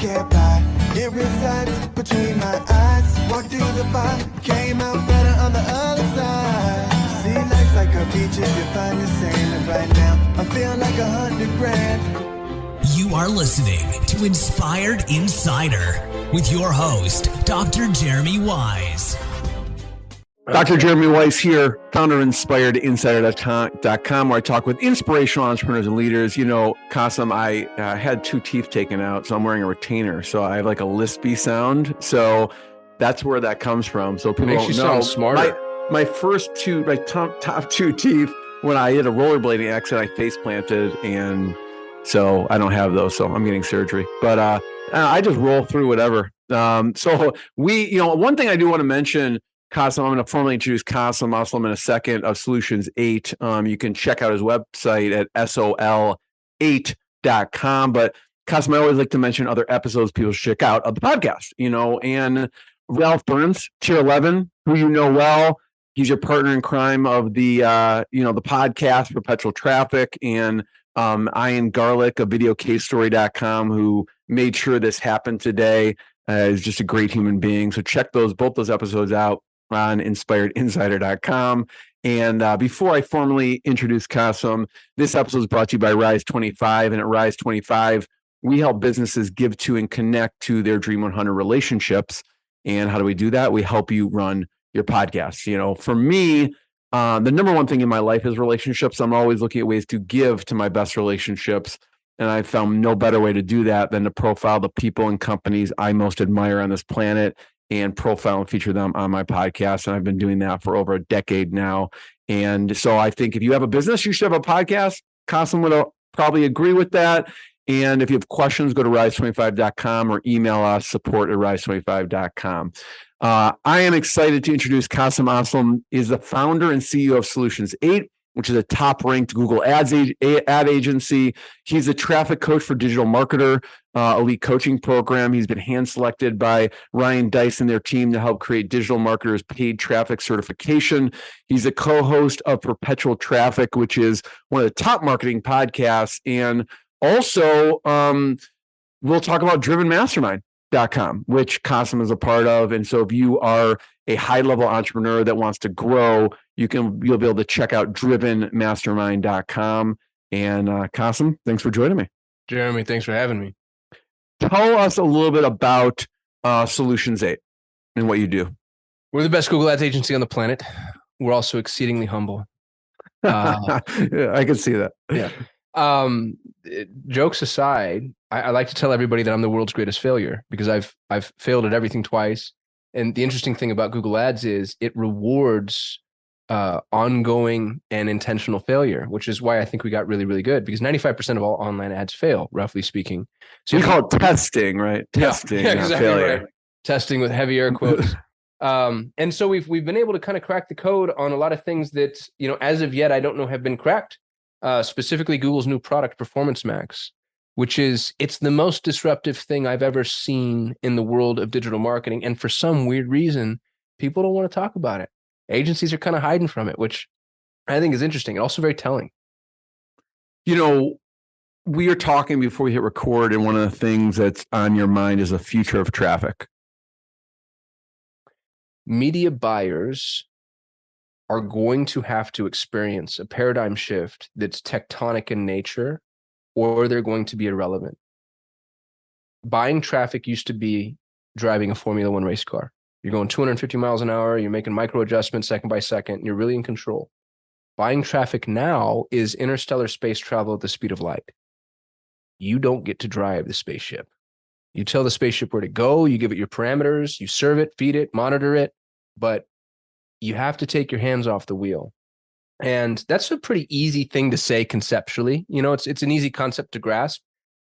can't buy. It resides between my eyes. Walked through the fire, came out better on the other side. See, life's like a beach if you find the sand. And right now, I feel like 100 grand. You are listening to Inspired Insider with your host, Dr. Jeremy Wise. Dr. Jeremy Weiss here, founder of InspiredInsider.com, where I talk with inspirational entrepreneurs and leaders. You know, Kasim, I had 2 teeth taken out, so I'm wearing a retainer. So I have like a lispy sound. So that's where that comes from. So people Makes you sound smarter. My first 2, my top 2 teeth, when I had a rollerblading accident, I face planted, and so I don't have those. So I'm getting surgery. But I just roll through whatever. So one thing I do want to mention, Kasim, I'm going to formally introduce Kasim Aslam in a second of Solutions 8. You can check out his website at sol8.com. But Kasim, I always like to mention other episodes people should check out of the podcast, and Ralph Burns, Tier 11, who you know well. He's your partner in crime of the podcast Perpetual Traffic, and Ian Garlick of VideoCaseStory.com, who made sure this happened today. Is just a great human being. So check both those episodes out on InspiredInsider.com. And before I formally introduce Kasim, this episode is brought to you by Rise 25. And at Rise 25, we help businesses give to and connect to their Dream 100 relationships. And how do we do that? We help you run your podcast. For me, the number one thing in my life is relationships. I'm always looking at ways to give to my best relationships. And I found no better way to do that than to profile the people and companies I most admire on this planet and profile and feature them on my podcast. And I've been doing that for over a decade now. And so I think if you have a business, you should have a podcast. Kasim would probably agree with that. And if you have questions, go to rise25.com or email us, support@rise25.com. I am excited to introduce Kasim Aslam. Is the founder and CEO of Solutions 8, which is a top-ranked Google ad agency. He's a traffic coach for DigitalMarketer, elite coaching program. He's been hand-selected by Ryan Dice and their team to help create DigitalMarketer's paid traffic certification. He's a co-host of Perpetual Traffic, which is one of the top marketing podcasts. And also, we'll talk about Driven Mastermind.com, which Kasim is a part of. And so if you are a high-level entrepreneur that wants to grow, you'll be able to check out drivenmastermind.com. And Kasim, thanks for joining me. Jeremy, thanks for having me. Tell us a little bit about Solutions 8 and what you do. We're the best Google Ads agency on the planet. We're also exceedingly humble. Yeah, I can see that. Yeah. Jokes aside, I like to tell everybody that I'm the world's greatest failure because I've failed at everything twice. And the interesting thing about Google Ads is it rewards ongoing and intentional failure, which is why I think we got really, really good, because 95% of all online ads fail, roughly speaking. So you call it testing, right? Testing, yeah, exactly failure. Right. Testing with heavy air quotes. And so we've been able to kind of crack the code on a lot of things that, as of yet, I don't know have been cracked. Specifically Google's new product, Performance Max, which it's the most disruptive thing I've ever seen in the world of digital marketing. And for some weird reason, people don't want to talk about it. Agencies are kind of hiding from it, which I think is interesting and also very telling. We were talking before we hit record, and one of the things that's on your mind is the future of traffic. Media buyers are going to have to experience a paradigm shift that's tectonic in nature, or they're going to be irrelevant. Buying traffic used to be driving a Formula One race car. You're going 250 miles an hour, you're making micro adjustments second by second, and you're really in control. Buying traffic now is interstellar space travel at the speed of light. You don't get to drive the spaceship. You tell the spaceship where to go, you give it your parameters, you serve it, feed it, monitor it, but you have to take your hands off the wheel. And that's a pretty easy thing to say conceptually. It's an easy concept to grasp.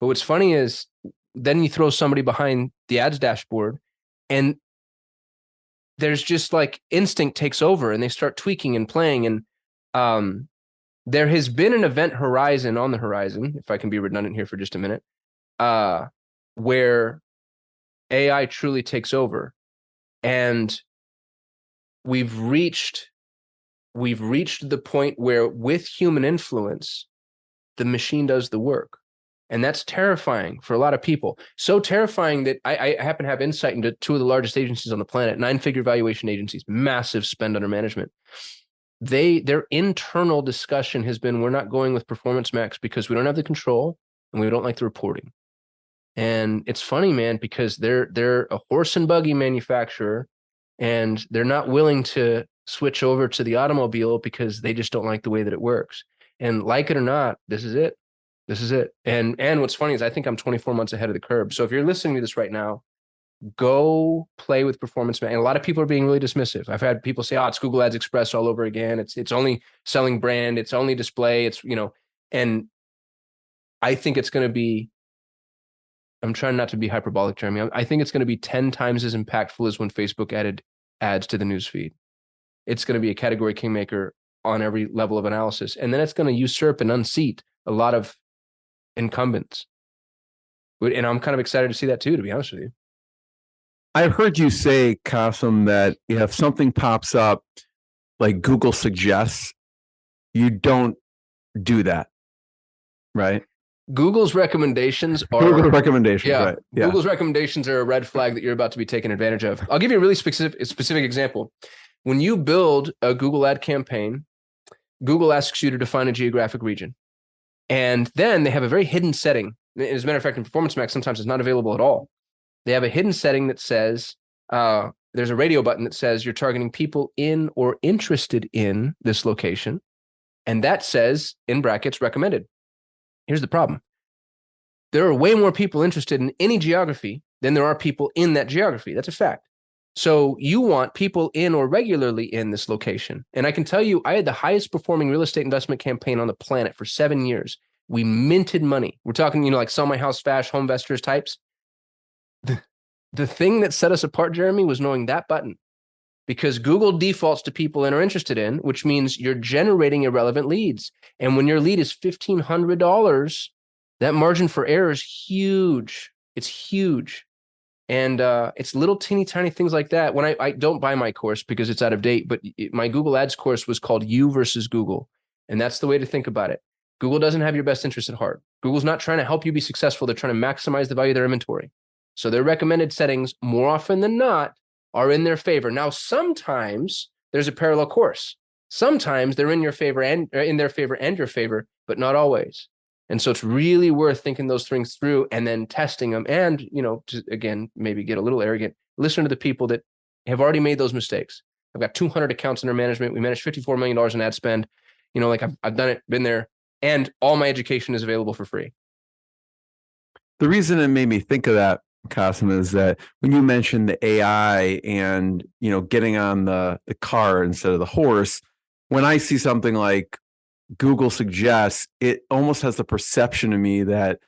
But what's funny is then you throw somebody behind the ads dashboard and there's just like instinct takes over and they start tweaking and playing. And there has been an event horizon on the horizon, if I can be redundant here for just a minute, where AI truly takes over. And we've reached the point where with human influence, the machine does the work. And that's terrifying for a lot of people. So terrifying that I happen to have insight into two of the largest agencies on the planet, 9-figure valuation agencies, massive spend under management. Their internal discussion has been, we're not going with Performance Max because we don't have the control and we don't like the reporting. And it's funny, man, because they're a horse and buggy manufacturer and they're not willing to switch over to the automobile because they just don't like the way that it works. And like it or not, this is it. This is it. And what's funny is I think I'm 24 months ahead of the curve. So if you're listening to this right now, go play with Performance Max. And a lot of people are being really dismissive. I've had people say, "Oh, it's Google Ads Express all over again. It's only selling brand. It's only display. It's, and I think it's going to be, I'm trying not to be hyperbolic, Jeremy. I think it's going to be 10 times as impactful as when Facebook added ads to the newsfeed. It's going to be a category kingmaker on every level of analysis. And then it's going to usurp and unseat a lot of incumbents. And I'm kind of excited to see that too, to be honest with you. I've heard you say, Kasim, that if something pops up like Google suggests, you don't do that, right? Google's recommendations are Google recommendations, yeah, right? Yeah. Google's recommendations are a red flag that you're about to be taken advantage of. I'll give you a really specific example. When you build a Google ad campaign, Google asks you to define a geographic region. And then they have a very hidden setting. As a matter of fact, in Performance Max, sometimes it's not available at all. They have a hidden setting that says, there's a radio button that says you're targeting people in or interested in this location. And that says, in brackets, recommended. Here's the problem. There are way more people interested in any geography than there are people in that geography. That's a fact. So you want people in or regularly in this location. And I can tell you, I had the highest performing real estate investment campaign on the planet for 7 years. We minted money. We're talking, like Sell My House Fast, Home Investors types. The thing that set us apart, Jeremy, was knowing that button. Because Google defaults to people in or interested in, which means you're generating irrelevant leads. And when your lead is $1,500, that margin for error is huge. It's huge. And it's little teeny tiny things like that. When I don't buy my course because it's out of date, but my Google Ads course was called You versus Google. And that's the way to think about it. Google doesn't have your best interest at heart. Google's not trying to help you be successful. They're trying to maximize the value of their inventory. So their recommended settings, more often than not, are in their favor. Now, sometimes there's a parallel course. Sometimes they're in your favor and in their favor and your favor, but not always. And so it's really worth thinking those things through and then testing them. And, to, again, maybe get a little arrogant, listen to the people that have already made those mistakes. I've got 200 accounts under management. We managed $54 million in ad spend. I've done it, been there, and all my education is available for free. The reason it made me think of that, Kasim, is that when you mentioned the AI and, getting on the car instead of the horse, when I see something like Google suggests, it almost has the perception to me that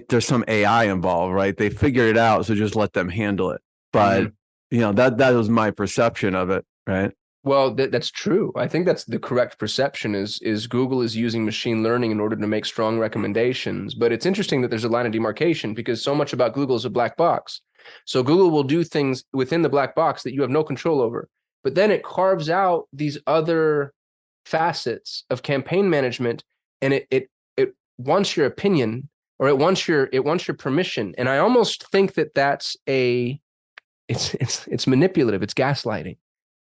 there's some AI involved, right? They figured it out, so just let them handle it. But that was my perception of it, right? Well, that's true. I think that's the correct perception is Google is using machine learning in order to make strong recommendations. But it's interesting that there's a line of demarcation because so much about Google is a black box. So Google will do things within the black box that you have no control over. But then it carves out these other facets of campaign management, and it wants your opinion, or it wants your permission. And I almost think that's it's manipulative. It's gaslighting.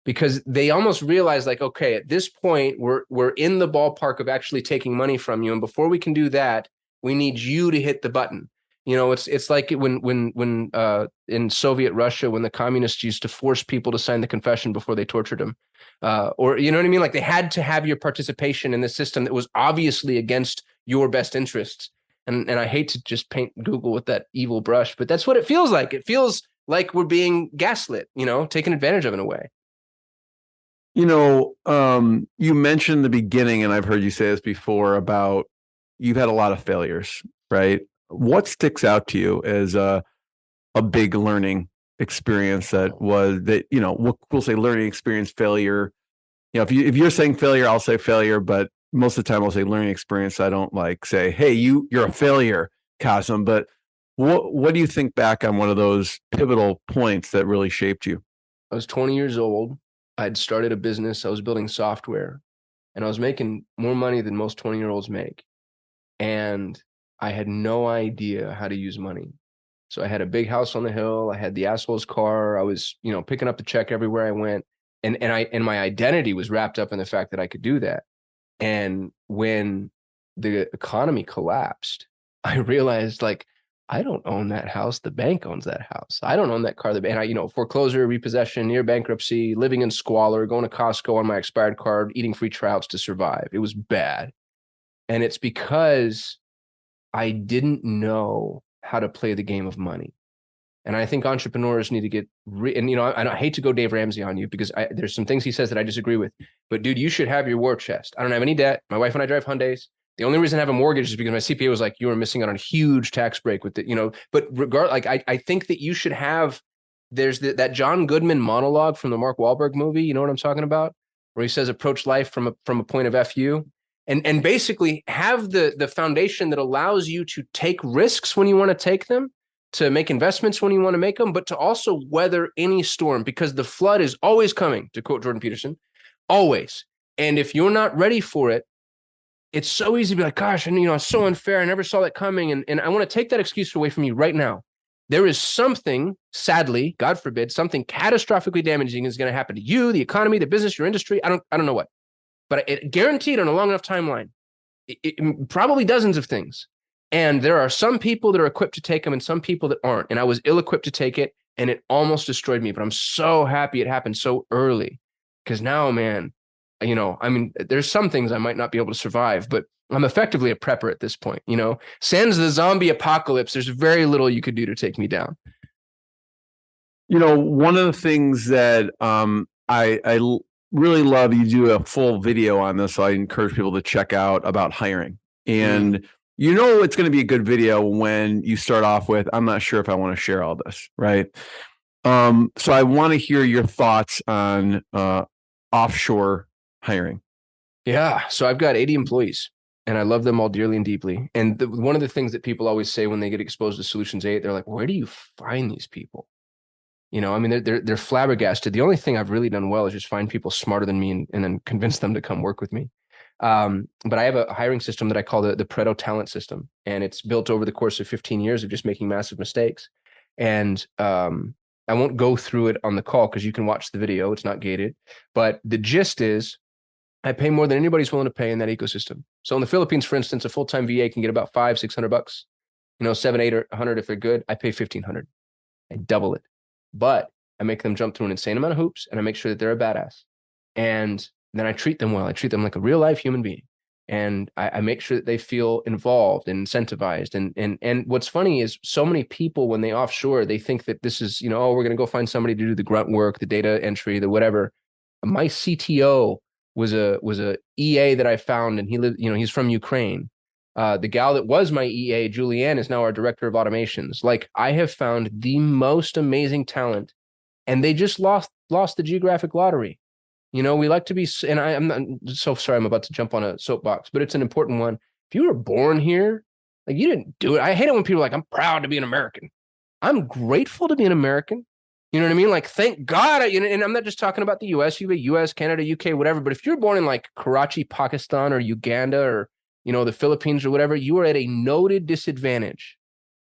Because they almost realize, like, okay, at this point, we're in the ballpark of actually taking money from you, and before we can do that, we need you to hit the button. It's like when in Soviet Russia, when the communists used to force people to sign the confession before they tortured them, or you know what I mean? Like they had to have your participation in the system that was obviously against your best interests. And I hate to just paint Google with that evil brush, but that's what it feels like. It feels like we're being gaslit, taken advantage of in a way. You mentioned in the beginning, and I've heard you say this before, about you've had a lot of failures, right? What sticks out to you as a big learning experience we'll say learning experience, failure. If you're saying failure, I'll say failure, but most of the time I'll say learning experience. I don't say, hey, you're a failure, Kasim. But what do you think back on one of those pivotal points that really shaped you? I was 20 years old. I'd started a business. I was building software, and I was making more money than most 20-year-olds make. And I had no idea how to use money. So I had a big house on the hill. I had the asshole's car. I was, picking up the check everywhere I went. And my identity was wrapped up in the fact that I could do that. And when the economy collapsed, I realized, like, I don't own that house. The bank owns that house. I don't own that car. And I, foreclosure, repossession, near bankruptcy, living in squalor, going to Costco on my expired card, eating free tryouts to survive. It was bad. And it's because I didn't know how to play the game of money. And I think entrepreneurs need to get, I hate to go Dave Ramsey on you, because there's some things he says that I disagree with, but dude, you should have your war chest. I don't have any debt. My wife and I drive Hyundais. The only reason I have a mortgage is because my CPA was like, you were missing out on a huge tax break with it, but I think that you should have, there's that John Goodman monologue from the Mark Wahlberg movie. You know what I'm talking about? Where he says, approach life from a point of FU. And basically have the foundation that allows you to take risks when you want to take them, to make investments when you want to make them, but to also weather any storm, because the flood is always coming, to quote Jordan Peterson, always. And if you're not ready for it, it's so easy to be like, gosh, and it's so unfair. I never saw that coming. And I want to take that excuse away from you right now. There is something, sadly, God forbid, something catastrophically damaging is going to happen to you, the economy, the business, your industry. I don't know what, but it guaranteed on a long enough timeline, it probably dozens of things. And there are some people that are equipped to take them and some people that aren't. And I was ill-equipped to take it, and it almost destroyed me. But I'm so happy it happened so early, because now, man, there's some things I might not be able to survive, but I'm effectively a prepper at this point. Sans the zombie apocalypse, there's very little you could do to take me down. One of the things that I really love, you do a full video on this, so I encourage people to check out, about hiring. And it's going to be a good video when you start off with, I'm not sure if I want to share all this, right? So I want to hear your thoughts on offshore hiring. Yeah. So I've got 80 employees, and I love them all dearly and deeply. And one of the things that people always say when they get exposed to Solutions 8, they're like, where do you find these people? They're flabbergasted. The only thing I've really done well is just find people smarter than me and then convince them to come work with me. But I have a hiring system that I call the Pareto talent system. And it's built over the course of 15 years of just making massive mistakes. And I won't go through it on the call because you can watch the video. It's not gated. But the gist is, I pay more than anybody's willing to pay in that ecosystem. So in the Philippines, for instance, a full-time VA can get about $500-600, $700, $800, $100 if they're good. I pay $1,500. I double it. But I make them jump through an insane amount of hoops, and I make sure that they're a badass. And then I treat them well. I treat them like a real life human being. And I make sure that they feel involved and incentivized. And what's funny is, so many people, when they offshore, they think that this is, we're going to go find somebody to do the grunt work, the data entry, the whatever. My CTO was a EA that I found, and he lived, he's from Ukraine. The gal that was my EA, Julianne, is now our director of automations. Like, I have found the most amazing talent, and they just lost the geographic lottery. We like to be, and I'm not so sorry, I'm about to jump on a soapbox, but it's an important one. If you were born here, like, you didn't do it. I hate it when people are like, I'm proud to be an American. I'm grateful to be an American. You know what I mean? Like, thank God. And I'm not just talking about the US, US, Canada, UK, whatever. But if you're born in like Karachi, Pakistan, or Uganda, or, the Philippines or whatever, you are at a noted disadvantage.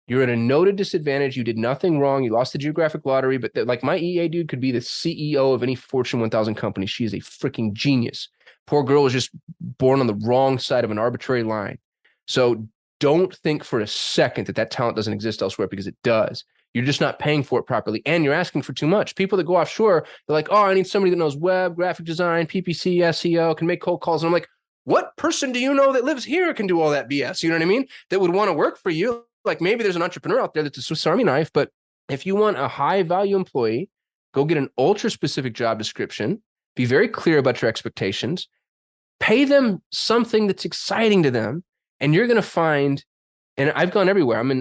You're at a noted disadvantage. You did nothing wrong. You lost the geographic lottery. But like, my EA dude could be the CEO of any Fortune 1000 company. She is a freaking genius. Poor girl was just born on the wrong side of an arbitrary line. So don't think for a second that talent doesn't exist elsewhere, because it does. You're just not paying for it properly, and you're asking for too much. People that go offshore, they're like, oh, I need somebody that knows web, graphic design, PPC, SEO, can make cold calls. And I'm like, what person do you know that lives here can do all that BS? You know what I mean? That would want to work for you. Like, maybe there's an entrepreneur out there that's a Swiss Army knife, but if you want a high value employee, go get an ultra specific job description, be very clear about your expectations, pay them something that's exciting to them, and you're going to find. And I've gone everywhere. I'm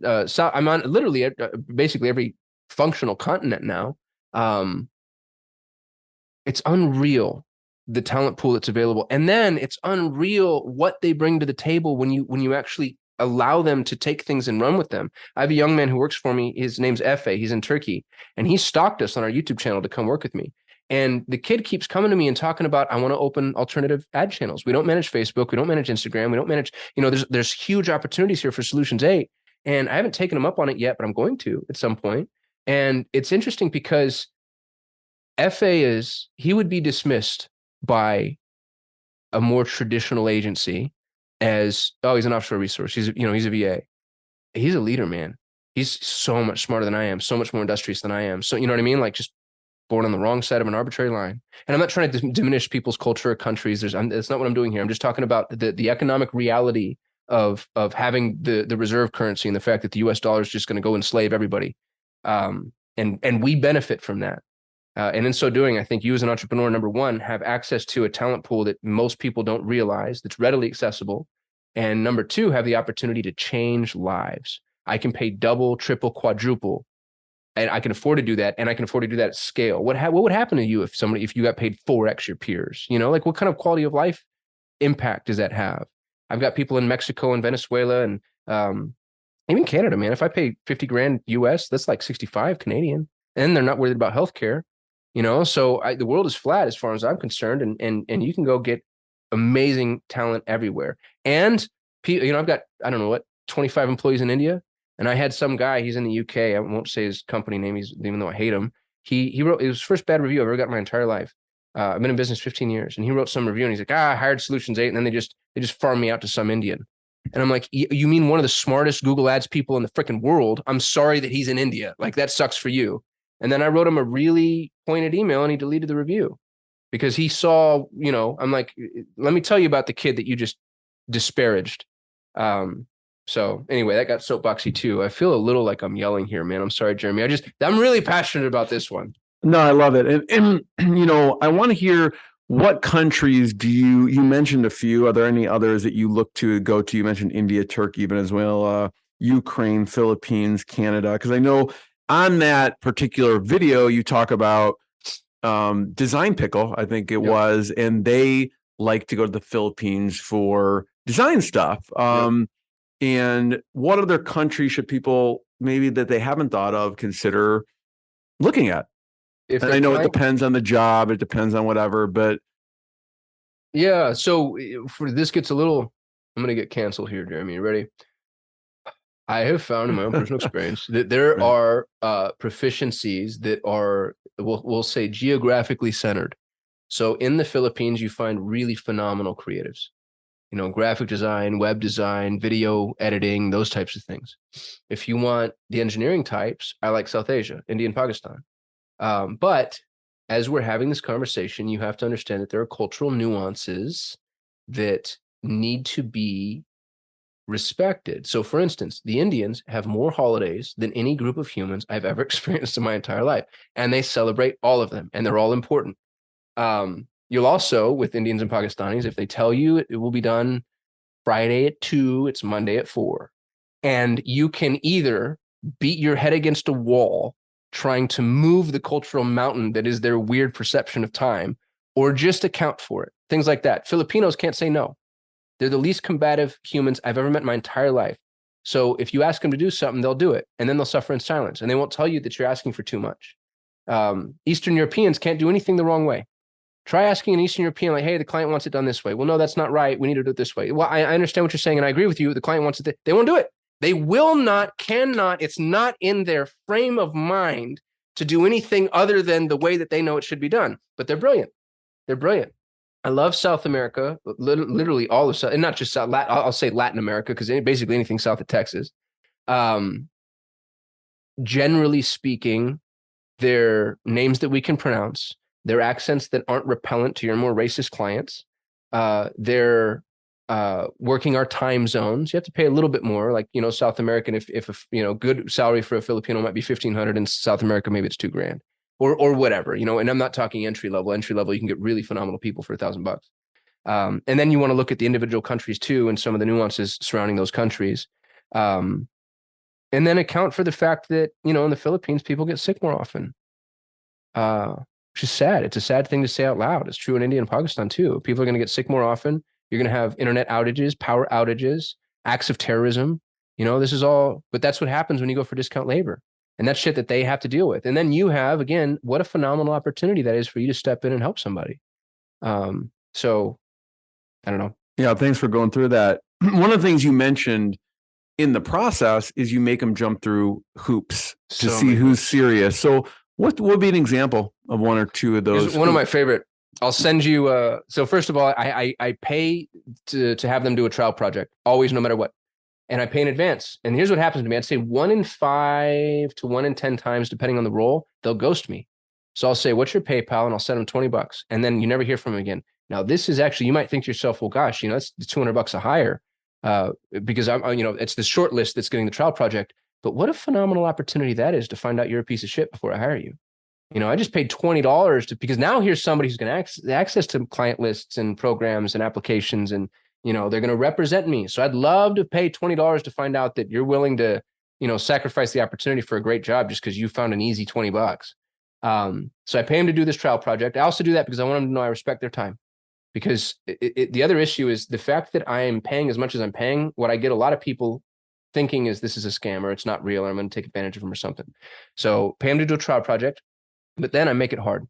on literally basically every functional continent now. It's unreal, the talent pool that's available. And then it's unreal what they bring to the table when you actually allow them to take things and run with them. I have a young man who works for me. His name's Efe. He's in Turkey, and he stalked us on our YouTube channel to come work with me. And the kid keeps coming to me and talking about, I want to open alternative ad channels. We don't manage Facebook. We don't manage Instagram. We don't manage, there's huge opportunities here for Solutions 8. And I haven't taken him up on it yet, but I'm going to at some point. And it's interesting because he would be dismissed by a more traditional agency as, oh, he's an offshore resource. He's a VA. He's a leader, man. He's so much smarter than I am, so much more industrious than I am. So, you know what I mean? Like, just born on the wrong side of an arbitrary line. And I'm not trying to diminish people's culture or countries. That's not what I'm doing here. I'm just talking about the economic reality of having the reserve currency and the fact that the US dollar is just going to go enslave everybody. And we benefit from that. And in so doing, I think you as an entrepreneur, number one, have access to a talent pool that most people don't realize, that's readily accessible. And number two, have the opportunity to change lives. I can pay double, triple, quadruple, and I can afford to do that. And I can afford to do that at scale. What would happen to you if you got paid 4x your peers? Like, what kind of quality of life impact does that have? I've got people in Mexico and Venezuela and even Canada, man. If I pay 50 grand US, that's like 65 Canadian, and they're not worried about healthcare. So the world is flat as far as I'm concerned, and you can go get amazing talent everywhere. And I've got, I don't know what, 25 employees in India. And I had some guy, he's in the UK. I won't say his company name, even though I hate him. He wrote, it was the first bad review I've ever got in my entire life. I've been in business 15 years, and he wrote some review, and he's like, I hired Solutions 8, and then they just farmed me out to some Indian. And I'm like, you mean one of the smartest Google Ads people in the freaking world? I'm sorry that he's in India. Like, that sucks for you. And then I wrote him a really pointed email, and he deleted the review because he saw, I'm like, let me tell you about the kid that you just disparaged. So anyway, that got soapboxy too. I feel a little like I'm yelling here, man. I'm sorry, Jeremy. I'm really passionate about this one. No, I love it. And I want to hear, what countries you mentioned a few. Are there any others that you look to go to? You mentioned India, Turkey, Venezuela, Ukraine, Philippines, Canada. Because I know on that particular video, you talk about Design Pickle, I think it was, and they like to go to the Philippines for design stuff. And what other countries should people maybe that they haven't thought of consider looking at? And I know it depends on the job, it depends on whatever, but yeah. So for this gets a little, I'm going to get canceled here, Jeremy. You ready? I have found in my own personal experience that there are proficiencies that are, we'll say, geographically centered. So in the Philippines, you find really phenomenal creatives. Graphic design, web design, video editing, those types of things. If you want the engineering types, I like South Asia, India and Pakistan. But as we're having this conversation, you have to understand that there are cultural nuances that need to be respected. So for instance, the Indians have more holidays than any group of humans I've ever experienced in my entire life. And they celebrate all of them, and they're all important. You'll also, with Indians and Pakistanis, if they tell you it will be done Friday at 2, it's Monday at 4. And you can either beat your head against a wall trying to move the cultural mountain that is their weird perception of time, or just account for it. Things like that. Filipinos can't say no. They're the least combative humans I've ever met in my entire life. So if you ask them to do something, they'll do it, and then they'll suffer in silence, and they won't tell you that you're asking for too much. Eastern Europeans can't do anything the wrong way. Try asking an Eastern European, like, hey, the client wants it done this way. Well, no, that's not right. We need to do it this way. Well, I understand what you're saying, and I agree with you. The client wants it. They won't do it. They will not, cannot. It's not in their frame of mind to do anything other than the way that they know it should be done. But they're brilliant. They're brilliant. I love South America, literally all of South, and not just South. I'll say Latin America, because basically anything south of Texas. Generally speaking, they're names that we can pronounce. They're accents that aren't repellent to your more racist clients. They're working our time zones. You have to pay a little bit more. Like, South American, if a good salary for a Filipino might be $1,500, in South America maybe it's $2,000 or whatever. And I'm not talking entry level. Entry level, you can get really phenomenal people for $1,000. And then you want to look at the individual countries too, and some of the nuances surrounding those countries. And then account for the fact that in the Philippines people get sick more often. Which is sad. It's a sad thing to say out loud. It's true in India and Pakistan too. People are going to get sick more often. You're going to have internet outages, power outages, acts of terrorism. This is all, but that's what happens when you go for discount labor. And that's shit that they have to deal with. And then you have, again, what a phenomenal opportunity that is for you to step in and help somebody. So I don't know. Yeah, thanks for going through that. One of the things you mentioned in the process is you make them jump through hoops to see who's serious. So what would be an example of one or two of those? Here's one of my favorite. I'll send you. So first of all, I pay to have them do a trial project, always, no matter what. And I pay in advance. And here's what happens to me. I'd say 1 in 5 to 1 in 10 times, depending on the role, they'll ghost me. So I'll say, what's your PayPal? And I'll send them $20. And then you never hear from them again. Now, this is actually, you might think to yourself, well, gosh, it's $200 a hire because it's the short list that's getting the trial project. But what a phenomenal opportunity that is to find out you're a piece of shit before I hire you. I just paid $20 because now here's somebody who's going to access to client lists and programs and applications, and they're going to represent me. So I'd love to pay $20 to find out that you're willing to, sacrifice the opportunity for a great job just because you found an easy $20. So I pay them to do this trial project. I also do that because I want them to know I respect their time. Because the other issue is the fact that I am paying as much as I'm paying. What I get a lot of people thinking is this is a scam or it's not real or I'm going to take advantage of them or something. So pay them to do a trial project, but then I make it hard.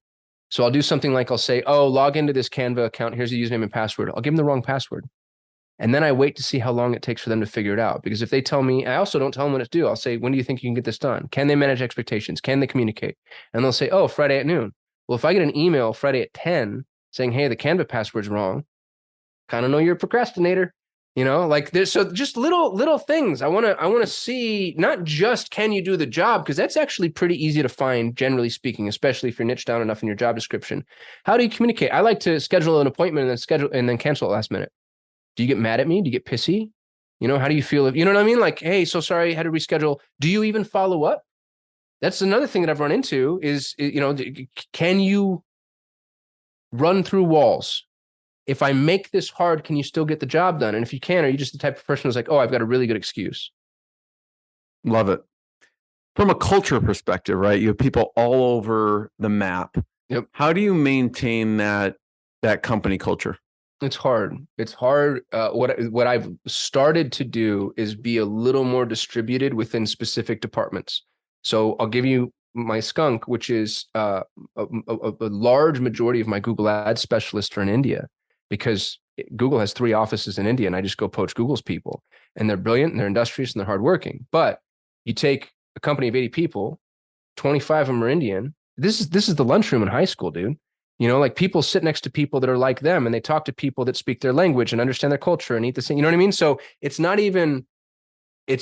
So I'll do something like I'll say, oh, log into this Canva account. Here's the username and password. I'll give them the wrong password. And then I wait to see how long it takes for them to figure it out. Because if they tell me, I also don't tell them when it's due. I'll say, when do you think you can get this done? Can they manage expectations? Can they communicate? And they'll say, oh, Friday at noon. Well, if I get an email Friday at 10 saying, hey, the Canva password's wrong, kind of know you're a procrastinator. Like there's so just little things. I want to see not just can you do the job, because that's actually pretty easy to find, generally speaking, especially if you're niche down enough in your job description. How do you communicate? I like to schedule an appointment and then cancel at last minute. Do you get mad at me? Do you get pissy? How do you feel if you know what I mean? Like, hey, so sorry, I had to reschedule. Do you even follow up? That's another thing that I've run into is, can you run through walls? If I make this hard, can you still get the job done? And if you can, are you just the type of person who's like, oh, I've got a really good excuse? Love it. From a culture perspective, right? You have people all over the map. Yep. How do you maintain that company culture? It's hard. It's hard. What I've started to do is be a little more distributed within specific departments. So I'll give you my skunk, which is a large majority of my Google Ads specialists are in India, because Google has 3 offices in India, and I just go poach Google's people, and they're brilliant and they're industrious and they're hardworking. But you take a company of 80 people, 25 of them are Indian. This is the lunchroom in high school, dude. Like people sit next to people that are like them, and they talk to people that speak their language and understand their culture and eat the same. You know what I mean? So it's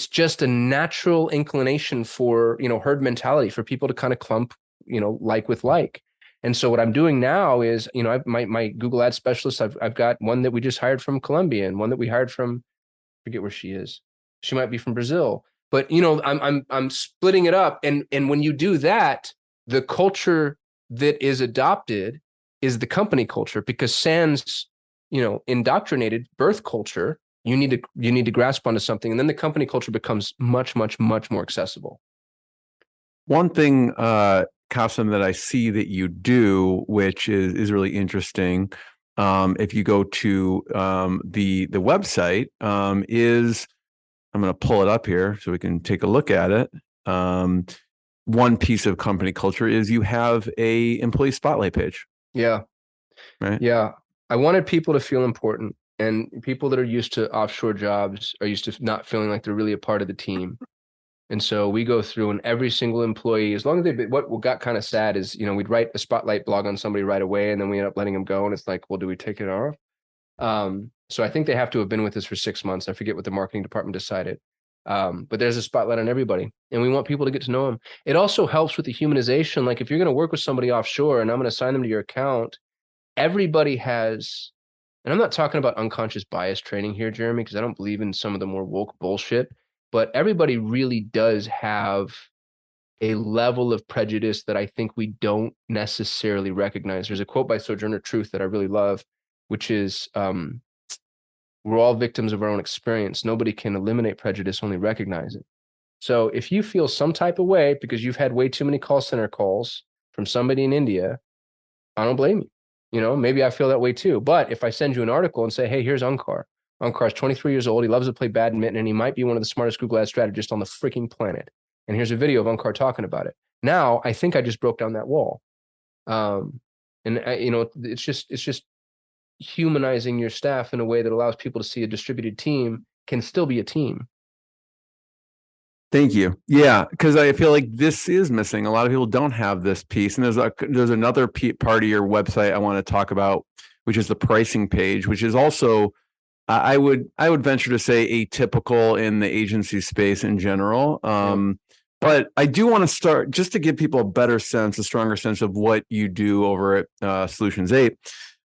just a natural inclination for, herd mentality for people to kind of clump, like with like. And so what I'm doing now is, my Google Ads specialist, I've got one that we just hired from Colombia and one that we hired from, I forget where she is. She might be from Brazil, but I'm splitting it up. And when you do that, the culture that is adopted is the company culture, because sans, indoctrinated birth culture, you need to grasp onto something, and then the company culture becomes much, much, much more accessible. One thing, Kasim, that I see that you do, which is really interesting, if you go to the website, is, I'm going to pull it up here so we can take a look at it. One piece of company culture is you have a employee spotlight page. Yeah. Right. Yeah. I wanted people to feel important, and people that are used to offshore jobs are used to not feeling like they're really a part of the team. And so we go through, and every single employee, as long as what got kind of sad is, we'd write a spotlight blog on somebody right away, and then we end up letting them go. And it's like, well, do we take it off? So I think they have to have been with us for 6 months. I forget what the marketing department decided. But there's a spotlight on everybody, and we want people to get to know them. It also helps with the humanization. Like if you're going to work with somebody offshore and I'm going to assign them to your account, everybody has, and I'm not talking about unconscious bias training here, Jeremy, because I don't believe in some of the more woke bullshit, but everybody really does have a level of prejudice that I think we don't necessarily recognize. There's a quote by Sojourner Truth that I really love, which is, we're all victims of our own experience. Nobody can eliminate prejudice, only recognize it. So if you feel some type of way because you've had way too many call center calls from somebody in India, I don't blame you. Maybe I feel that way too. But if I send you an article and say, hey, here's Ankar. Ankar's 23 years old. He loves to play badminton, and he might be one of the smartest Google Ads strategists on the freaking planet. And here's a video of Unkar talking about it. Now, I think I just broke down that wall. It's just humanizing your staff in a way that allows people to see a distributed team can still be a team. Thank you. Yeah, because I feel like this is missing. A lot of people don't have this piece, and there's another part of your website I want to talk about, which is the pricing page, which is also I would venture to say atypical in the agency space in general. But I do want to start just to give people a better sense, a stronger sense of what you do over at Solutions 8.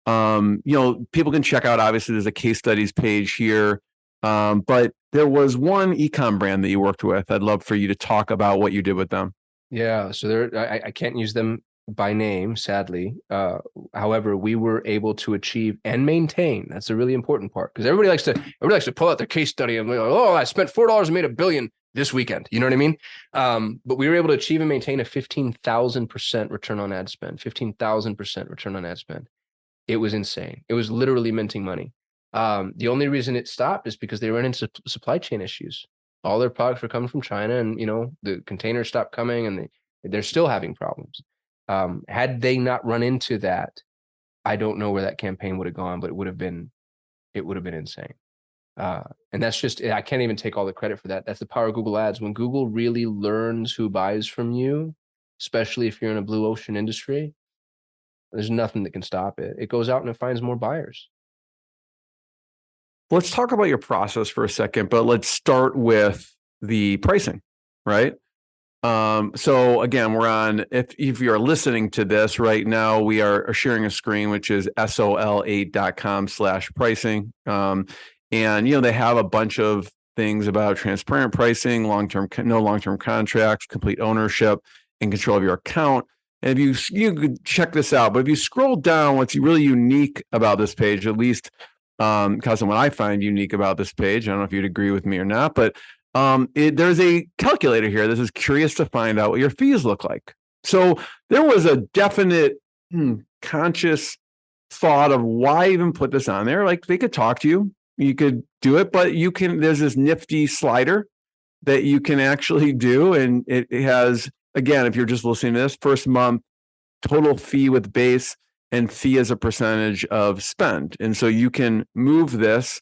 People can check out, obviously, there's a case studies page here. But there was one e-com brand that you worked with. I'd love for you to talk about what you did with them. Yeah. So I can't use them by name, sadly. However, we were able to achieve and maintain. That's a really important part, because everybody likes to pull out their case study and be like, oh, I spent $4 and made $1 billion this weekend. You know what I mean? But we were able to achieve and maintain a 15,000% return on ad spend. 15,000% return on ad spend. It was insane. It was literally minting money. The only reason it stopped is because they ran into supply chain issues. All their products were coming from China, and the containers stopped coming, and they're still having problems. Had they not run into that, I don't know where that campaign would have gone, but it would have been insane. And that's just, I can't even take all the credit for that. That's the power of Google Ads. When Google really learns who buys from you, especially if you're in a blue ocean industry, there's nothing that can stop it. It goes out and it finds more buyers. Let's talk about your process for a second, but let's start with the pricing, right? So again, we're on, if you're listening to this right now, we are sharing a screen, which is sol8.com/pricing. And, they have a bunch of things about transparent pricing, no long-term contracts, complete ownership, and control of your account. And if you could check this out, but if you scroll down, what's really unique about this page, at least Kasim, what I find unique about this page, I don't know if you'd agree with me or not, but there's a calculator here. This is curious to find out what your fees look like. So there was a definite conscious thought of why even put this on there. Like, they could talk to you, you could do it, but there's this nifty slider that you can actually do. And it has, again, if you're just listening to this, first month, total fee with base, and fee as a percentage of spend. And so you can move this.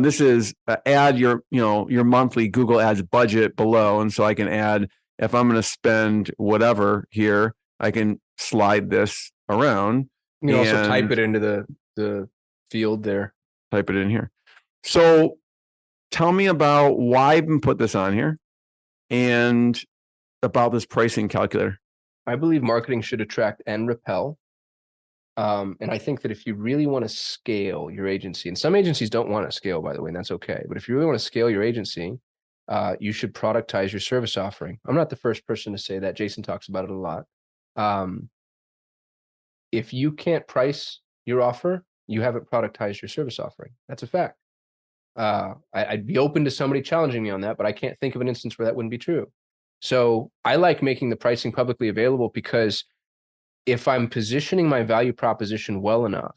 This is add your monthly Google Ads budget below. And so I can add, if I'm going to spend whatever here, I can slide this around. You can also type it into the field there. Type it in here. So tell me about why I even put this on here and about this pricing calculator. I believe marketing should attract and repel. And I think that if you really want to scale your agency, and some agencies don't want to scale, by the way, and that's okay. But if you really want to scale your agency, you should productize your service offering. I'm not the first person to say that. Jason talks about it a lot. If you can't price your offer, you haven't productized your service offering. That's a fact. I'd be open to somebody challenging me on that, but I can't think of an instance where that wouldn't be true. So I like making the pricing publicly available, because if I'm positioning my value proposition well enough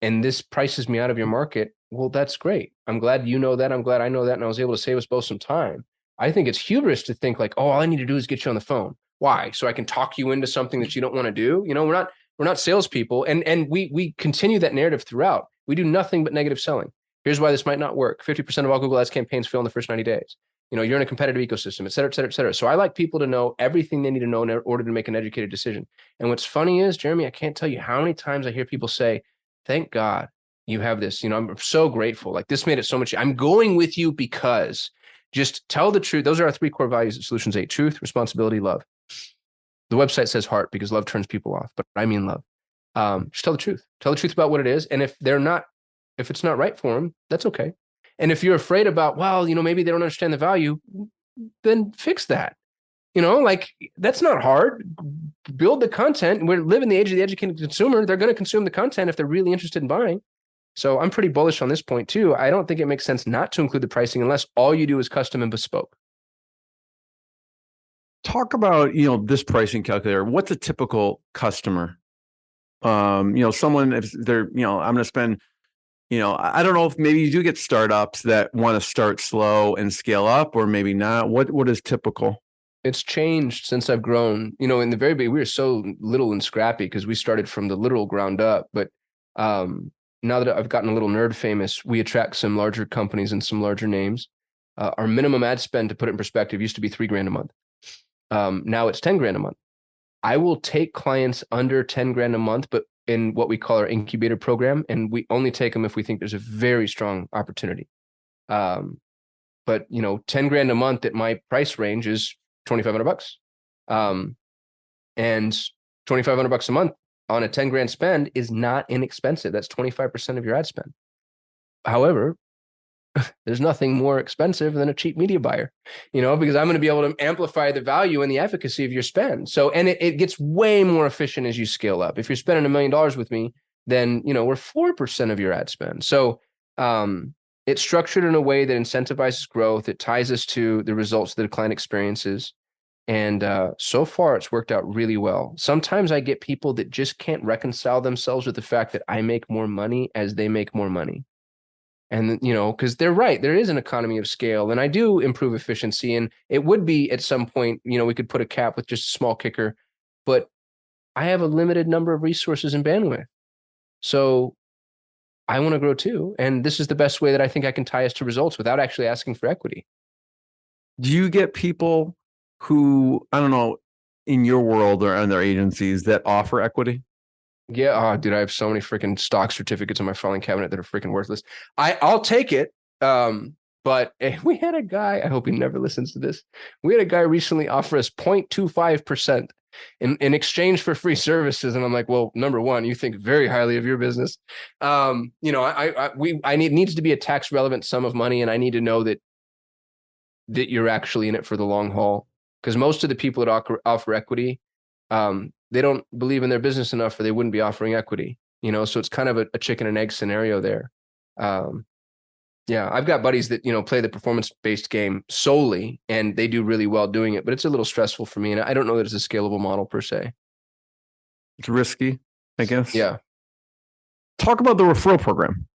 and this prices me out of your market, well, that's great. I'm glad you know that. I'm glad I know that. And I was able to save us both some time. I think it's hubris to think like, oh, all I need to do is get you on the phone. Why? So I can talk you into something that you don't want to do. We're not salespeople. And we continue that narrative throughout. We do nothing but negative selling. Here's why this might not work. 50% of all Google Ads campaigns fail in the first 90 days. You're in a competitive ecosystem, et cetera, et cetera, et cetera. So I like people to know everything they need to know in order to make an educated decision. And what's funny is, Jeremy, I can't tell you how many times I hear people say, thank God you have this. I'm so grateful. Like, this made it so much. I'm going with you because just tell the truth. Those are our 3 core values at Solutions 8: truth, responsibility, love. The website says heart because love turns people off, but I mean love. Just tell the truth. Tell the truth about what it is. And if it's not right for them, that's okay. And if you're afraid about, maybe they don't understand the value, then fix that. That's not hard. Build the content. We live in the age of the educated consumer. They're going to consume the content if they're really interested in buying. So I'm pretty bullish on this point too. I don't think it makes sense not to include the pricing unless all you do is custom and bespoke. Talk about, this pricing calculator. What's a typical customer? Someone, if they're, I'm going to spend, I don't know if maybe you do get startups that want to start slow and scale up, or maybe not. What is typical? It's changed since I've grown. In the very beginning, we were so little and scrappy because we started from the literal ground up. But now that I've gotten a little nerd famous, we attract some larger companies and some larger names. Our minimum ad spend, to put it in perspective, used to be $3,000 a month. Now it's $10,000 a month. I will take clients under $10,000 a month, but in what we call our incubator program, and we only take them if we think there's a very strong opportunity. But $10,000 a month at my price range is $2,500. And $2,500 a month on a $10,000 spend is not inexpensive. That's 25% of your ad spend. However, there's nothing more expensive than a cheap media buyer, because I'm going to be able to amplify the value and the efficacy of your spend. So, and it gets way more efficient as you scale up. If you're spending $1 million with me, then, we're 4% of your ad spend. So, it's structured in a way that incentivizes growth. It ties us to the results that the client experiences. And so far, it's worked out really well. Sometimes I get people that just can't reconcile themselves with the fact that I make more money as they make more money. And, because they're right, there is an economy of scale, and I do improve efficiency. And it would be at some point, we could put a cap with just a small kicker, but I have a limited number of resources and bandwidth. So I want to grow too. And this is the best way that I think I can tie us to results without actually asking for equity. Do you get people who, I don't know, in your world or in their agencies that offer equity? Yeah. Oh, dude, I have so many freaking stock certificates in my filing cabinet that are freaking worthless. I'll take it. But we had a guy, I hope he never listens to this. We had a guy recently offer us 0.25% in exchange for free services. And I'm like, well, number one, you think very highly of your business. It needs to be a tax relevant sum of money. And I need to know that you're actually in it for the long haul. Because most of the people that offer equity, they don't believe in their business enough, or they wouldn't be offering equity, so it's kind of a chicken and egg scenario there. I've got buddies that, play the performance-based game solely, and they do really well doing it, but it's a little stressful for me. And I don't know that it's a scalable model per se. It's risky, I guess. Yeah. Talk about the referral program.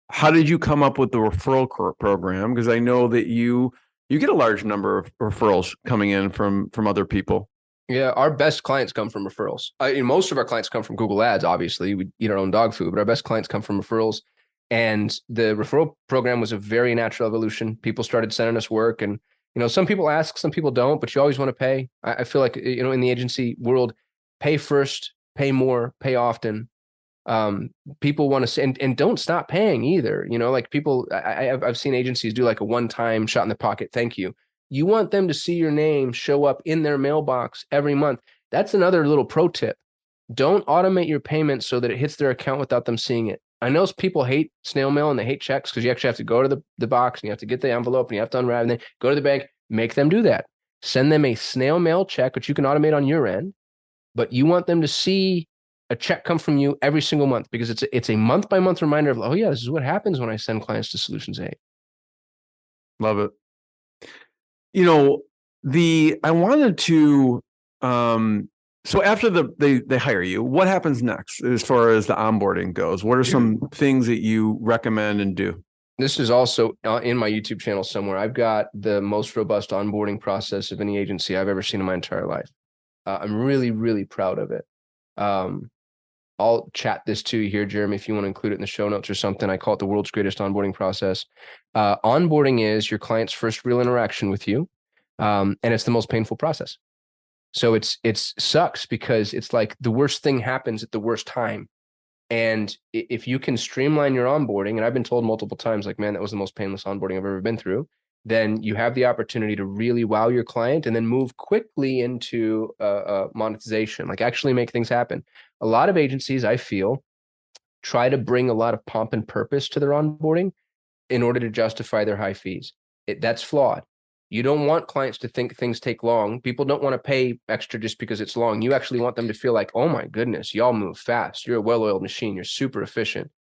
How did you come up with the referral program? Because I know that you get a large number of referrals coming in from other people. Yeah, our best clients come from referrals. Most of our clients come from Google Ads, obviously. We eat our own dog food, but our best clients come from referrals. And the referral program was a very natural evolution. People started sending us work, and, some people ask, some people don't, but you always want to pay. I feel like, in the agency world, pay first, pay more, pay often. People want to, and don't stop paying either. Like people, I've seen agencies do like a one-time shot in the pocket. Thank you. You want them to see your name show up in their mailbox every month. That's another little pro tip. Don't automate your payments so that it hits their account without them seeing it. I know people hate snail mail and they hate checks because you actually have to go to the box and you have to get the envelope and you have to unwrap and then go to the bank. Make them do that. Send them a snail mail check, which you can automate on your end, but you want them to see a check come from you every single month, because it's a month by month reminder of, oh yeah, this is what happens when I send clients to Solutions 8. Love it. I wanted to, so after they hire you, what happens next as far as the onboarding goes? What are some things that you recommend and do? This is also in my YouTube channel somewhere. I've got the most robust onboarding process of any agency I've ever seen in my entire life. I'm really, really proud of it. I'll chat this to you here, Jeremy, if you want to include it in the show notes or something. I call it the world's greatest onboarding process. Onboarding is your client's first real interaction with you. And it's the most painful process. So it's sucks because it's like the worst thing happens at the worst time. And if you can streamline your onboarding, and I've been told multiple times, like, man, that was the most painless onboarding I've ever been through, then you have the opportunity to really wow your client and then move quickly into monetization, like actually make things happen. A lot of agencies, I feel, try to bring a lot of pomp and purpose to their onboarding in order to justify their high fees. That's flawed. You don't want clients to think things take long. People don't want to pay extra just because it's long. You actually want them to feel like, oh my goodness, y'all move fast. You're a well-oiled machine. You're super efficient.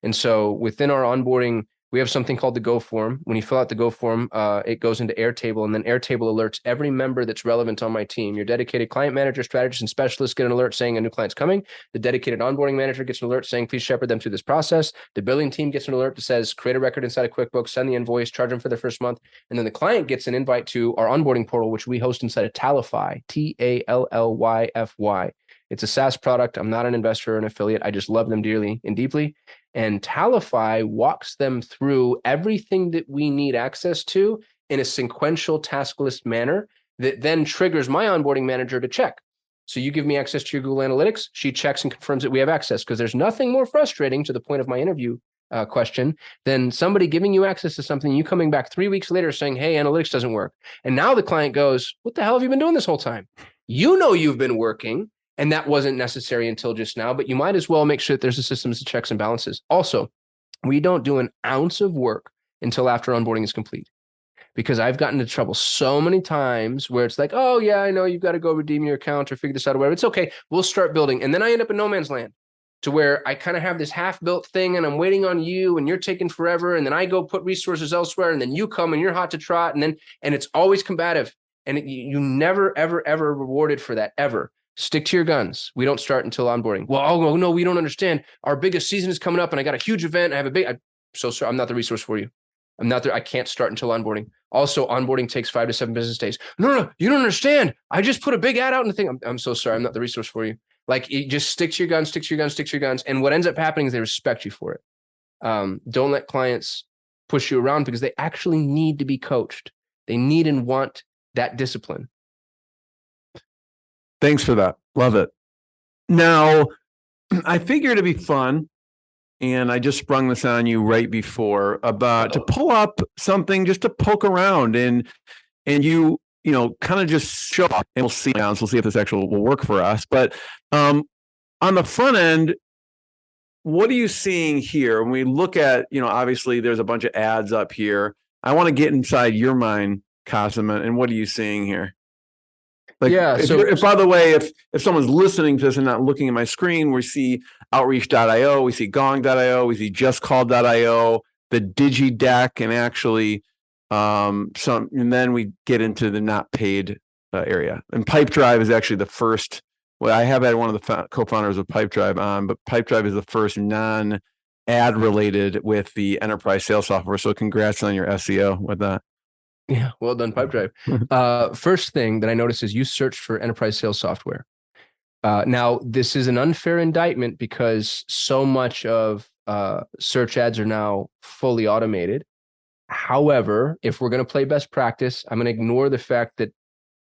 And so within our onboarding We have something called the Go form. When you fill out the Go form, it goes into Airtable, and then Airtable alerts every member that's relevant on my team. Your dedicated client manager, strategist, and specialist get an alert saying a new client's coming. The dedicated onboarding manager gets an alert saying, please shepherd them through this process. The billing team gets an alert that says, create a record inside of QuickBooks, send the invoice, charge them for their first month. And then the client gets an invite to our onboarding portal, which we host inside of Tallify, Tallyfy. It's a SaaS product. I'm not an investor or an affiliate. I just love them dearly and deeply. And Tallify walks them through everything that we need access to in a sequential task list manner that then triggers my onboarding manager to check. So you give me access to your Google Analytics. She checks and confirms that we have access, because there's nothing more frustrating, to the point of my interview question, than somebody giving you access to something, you coming back 3 weeks later saying, hey, analytics doesn't work. And now the client goes, what the hell have you been doing this whole time? You know you've been working. And that wasn't necessary until just now, but you might as well make sure that there's a system of checks and balances. Also, we don't do an ounce of work until after onboarding is complete, because I've gotten into trouble so many times where it's like, oh yeah, I know you've got to go redeem your account or figure this out or whatever. It's okay. We'll start building. And then I end up in no man's land, to where I kind of have this half-built thing and I'm waiting on you and you're taking forever. And then I go put resources elsewhere and then you come and you're hot to trot. And it's always combative. And you never, ever, ever rewarded for that, ever. Stick to your guns. We don't start until onboarding. Well, oh no, we don't understand. Our biggest season is coming up and I got a huge event. I'm so sorry. I'm not the resource for you. I'm not there. I can't start until onboarding. Also, onboarding takes 5 to 7 business days. No, you don't understand. I just put a big ad out in the thing. I'm so sorry. I'm not the resource for you. Like, you just stick to your guns, stick to your guns, stick to your guns. And what ends up happening is they respect you for it. Don't let clients push you around, because they actually need to be coached. They need and want that discipline. Thanks for that. Love it. Now, I figured it'd be fun, and I just sprung this on you right before, about to pull up something just to poke around and you kind of just show up, and we'll see now. So we'll see if this actually will work for us. But on the front end, what are you seeing here? When we look at, obviously there's a bunch of ads up here. I want to get inside your mind, Kasim, and what are you seeing here? Like, yeah. If by the way, if someone's listening to this and not looking at my screen, we see outreach.io, we see gong.io, we see justcalled.io, the DigiDeck, and actually and then we get into the not paid area. And Pipedrive is actually the first. Well, I have had one of the co-founders of Pipedrive on, but Pipedrive is the first non-ad related with the enterprise sales software. So congrats on your SEO with that. Yeah, well done, Pipedrive. First thing that I noticed is you searched for enterprise sales software. Now, this is an unfair indictment, because so much of search ads are now fully automated. However, if we're going to play best practice, I'm going to ignore the fact that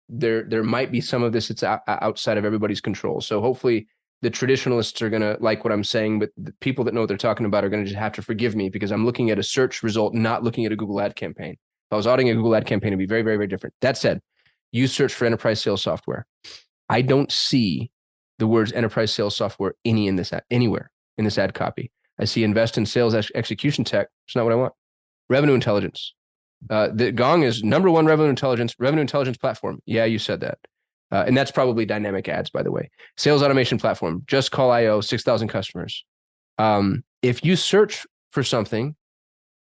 there might be some of this that's outside of everybody's control. So hopefully the traditionalists are going to like what I'm saying, but the people that know what they're talking about are going to just have to forgive me, because I'm looking at a search result, not looking at a Google ad campaign. If I was auditing a Google ad campaign, it'd be very, very, very different. That said, you search for enterprise sales software. I don't see the words enterprise sales software anywhere in this ad copy. I see invest in sales execution tech. It's not what I want. Revenue intelligence. The Gong is #1 revenue intelligence platform. Yeah, you said that. And that's probably dynamic ads, by the way. Sales automation platform, Just Call IO, 6,000 customers. If you search for something,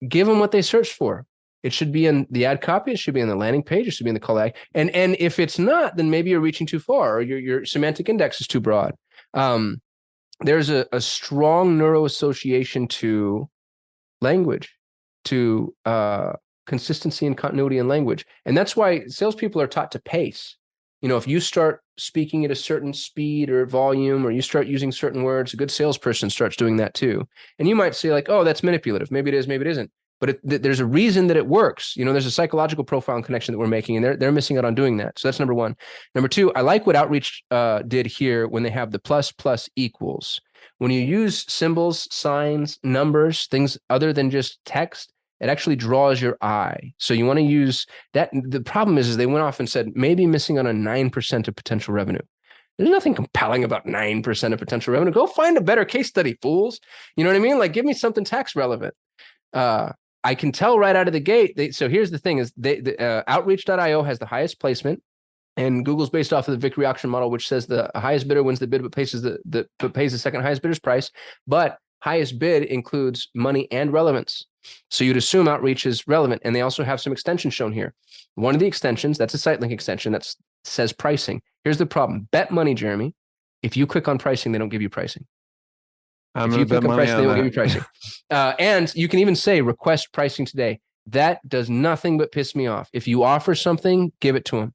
give them what they searched for. It should be in the ad copy. It should be on the landing page. It should be in the call to action. And if it's not, then maybe you're reaching too far, or your semantic index is too broad. There's a strong neuroassociation to language, to consistency and continuity in language. And that's why salespeople are taught to pace. If you start speaking at a certain speed or volume, or you start using certain words, a good salesperson starts doing that too. And you might say like, oh, that's manipulative. Maybe it is, maybe it isn't. But there's a reason that it works. There's a psychological profile and connection that we're making, and they're missing out on doing that. So that's number one. Number two, I like what Outreach did here when they have the plus equals. When you use symbols, signs, numbers, things other than just text, it actually draws your eye. So you want to use that. The problem is they went off and said, maybe missing on a 9% of potential revenue. There's nothing compelling about 9% of potential revenue. Go find a better case study, fools. You know what I mean? Like, give me something tax relevant. I can tell right out of the gate. So here's the thing: is Outreach.io has the highest placement, and Google's based off of the victory auction model, which says the highest bidder wins the bid, but pays the second highest bidder's price. But highest bid includes money and relevance. So you'd assume outreach is relevant. And they also have some extensions shown here. One of the extensions, that's a site link extension that says pricing. Here's the problem. Bet money, Jeremy. If you click on pricing, they don't give you pricing. I'm If you click on pricing, they won't give you that. pricing. And you can even say request pricing today. That does nothing but piss me off. If you offer something, give it to them.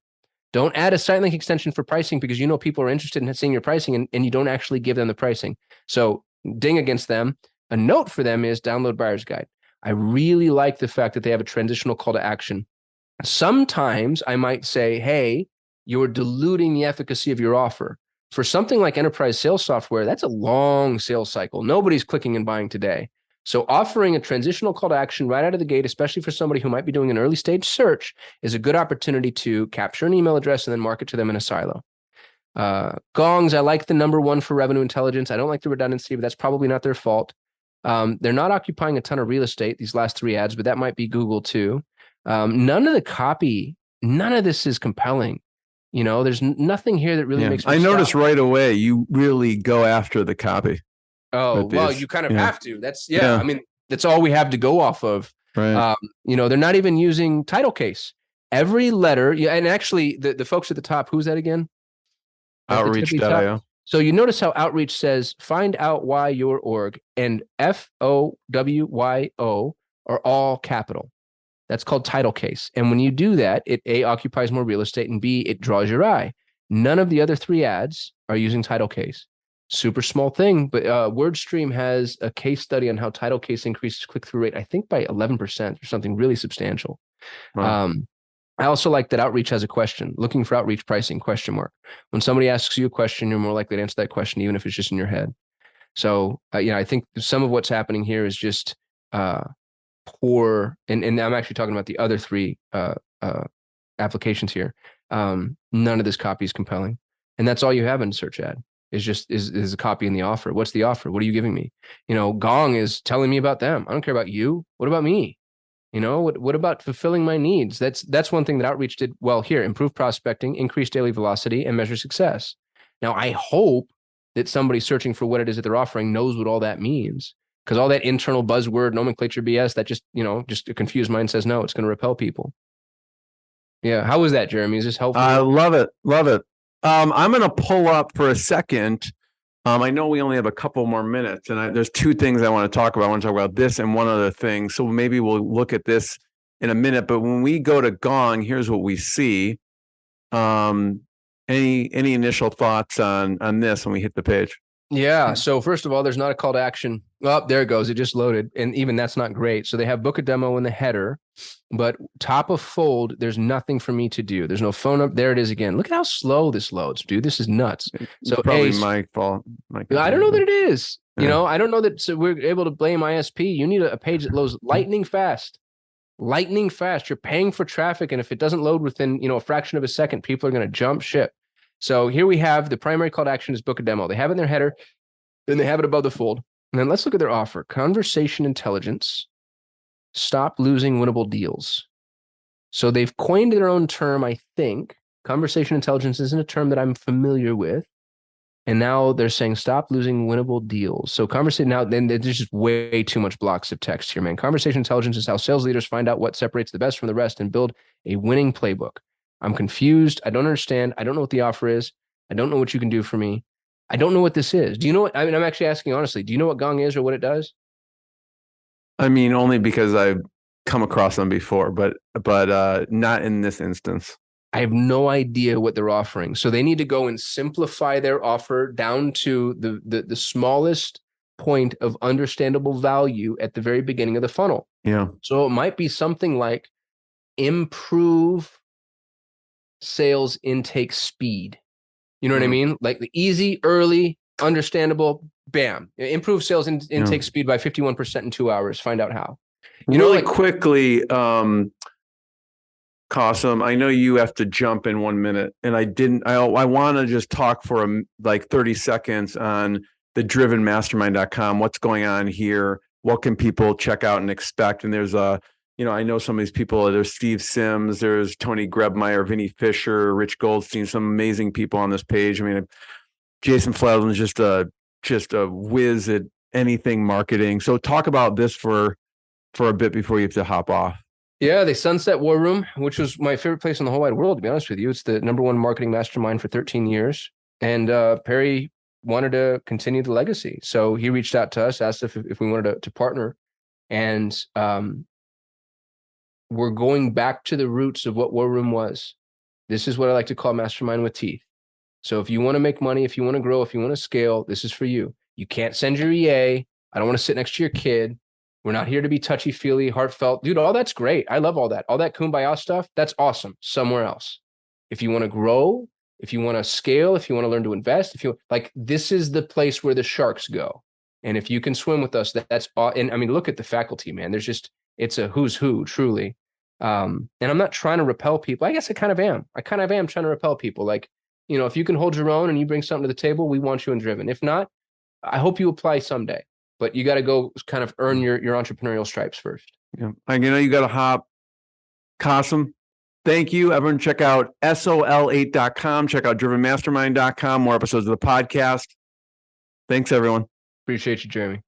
Don't add a site link extension for pricing because you know people are interested in seeing your pricing and you don't actually give them the pricing. So ding against them. A note for them is download buyer's guide. I really like the fact that they have a transitional call to action. Sometimes I might say, hey, you're diluting the efficacy of your offer. For something like enterprise sales software, that's a long sales cycle. Nobody's clicking and buying today. So offering a transitional call to action right out of the gate, especially for somebody who might be doing an early stage search, is a good opportunity to capture an email address and then market to them in a silo. Gongs, I like the number one for revenue intelligence. I don't like the redundancy, but that's probably not their fault. They're not occupying a ton of real estate, these last 3 ads, but that might be Google too. None of the copy, none of this is compelling. You know, there's nothing here that really makes me I noticed stop. right away you really go after the copy. Oh, well, you kind of have to. That's I mean, that's all we have to go off of. Right. You know, they're not even using title case. Every letter, and actually the folks at the top, who's that again? Outreach.io. So you notice how outreach says, find out why your org, and FOWYO are all capital. That's called title case. And when you do that, it A, occupies more real estate, and B, it draws your eye. None of the other 3 ads are using title case. Super small thing, but WordStream has a case study on how title case increases click-through rate, I think by 11% or something really substantial. Wow. I also like that outreach has a question, looking for outreach pricing, question mark. When somebody asks you a question, you're more likely to answer that question, even if it's just in your head. So, I think some of what's happening here is just poor, and I'm actually talking about the other 3 applications here. None of this copy is compelling. And that's all you have in a search ad is a copy in the offer. What's the offer? What are you giving me? Gong is telling me about them. I don't care about you. What about me? What about fulfilling my needs? That's one thing that outreach did well here. Improve prospecting, increase daily velocity, and measure success. Now, I hope that somebody searching for what it is that they're offering knows what all that means, because all that internal buzzword nomenclature BS that just a confused mind says no, it's going to repel people. Yeah. How was that, Jeremy? Is this helpful? I love it. Love it. I'm going to pull up for a second. I know we only have a couple more minutes, and there's 2 things I want to talk about. I want to talk about this and one other thing. So maybe we'll look at this in a minute. But when we go to Gong, here's what we see. Any initial thoughts on this when we hit the page? Yeah. So first of all, there's not a call to action. Oh, there it goes. It just loaded. And even that's not great. So they have book a demo in the header, but top of fold, there's nothing for me to do. There's no phone up. There it is again. Look at how slow this loads, dude. This is nuts. So probably my fault. I don't know that it is. Yeah. I don't know that we're able to blame ISP. You need a page that loads lightning fast. Lightning fast. You're paying for traffic. And if it doesn't load within, a fraction of a second, people are going to jump ship. So here we have the primary call to action is book a demo. They have it in their header, then they have it above the fold. And then let's look at their offer. Conversation intelligence. Stop losing winnable deals. So they've coined their own term, I think. Conversation intelligence isn't a term that I'm familiar with. And now they're saying stop losing winnable deals. So then there's just way too much blocks of text here, man. Conversation intelligence is how sales leaders find out what separates the best from the rest and build a winning playbook. I'm confused. I don't understand. I don't know what the offer is. I don't know what you can do for me. I don't know what this is. Do you know what? I'm actually asking honestly. Do you know what Gong is or what it does? I mean, only because I've come across them before, but not in this instance. I have no idea what they're offering. So they need to go and simplify their offer down to the smallest point of understandable value at the very beginning of the funnel. Yeah. So it might be something like improve sales intake speed. You know what I mean? Like the easy, early, understandable, bam. Improve sales intake speed by 51% in 2 hours. Find out how. Quickly, Kasim, I know you have to jump in 1 minute, and I want to just talk for 30 seconds on the drivenmastermind.com. What's going on here? What can people check out and expect? And there's I know some of these people. There's Steve Sims, there's Tony Grebmeyer, Vinny Fisher, Rich Goldstein, some amazing people on this page. I mean, Jason Fladlin's just a whiz at anything marketing. So talk about this for a bit before you have to hop off. Yeah, they sunset War Room, which was my favorite place in the whole wide world, to be honest with you. It's the #1 marketing mastermind for 13 years. And Perry wanted to continue the legacy. So he reached out to us, asked if we wanted to partner. And we're going back to the roots of what War Room was. This is what I like to call mastermind with teeth. So if you want to make money, if you want to grow, if you want to scale, this is for you. You can't send your EA. I don't want to sit next to your kid. We're not here to be touchy-feely, heartfelt. Dude, all that's great. I love all that. All that kumbaya stuff, that's awesome. Somewhere else. If you want to grow, if you want to scale, if you want to learn to invest, this is the place where the sharks go. And if you can swim with us, that's all. And I mean, look at the faculty, man. It's a who's who, truly. And I'm not trying to repel people. I guess I kind of am. Trying to repel people. Like, if you can hold your own and you bring something to the table, we want you in Driven. If not, I hope you apply someday. But you got to go kind of earn your entrepreneurial stripes first. Yeah. You got to hop. Kasim, thank you. Everyone check out sol8.com. Check out drivenmastermind.com. More episodes of the podcast. Thanks, everyone. Appreciate you, Jeremy.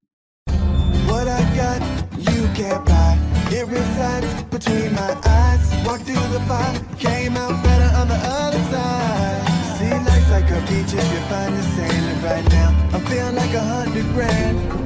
What I got, you can't buy. It resides between my eyes. Walked through the fire, came out better on the other side. See, life's like a beach if you find the sand. And right now, I'm feeling like $100 grand.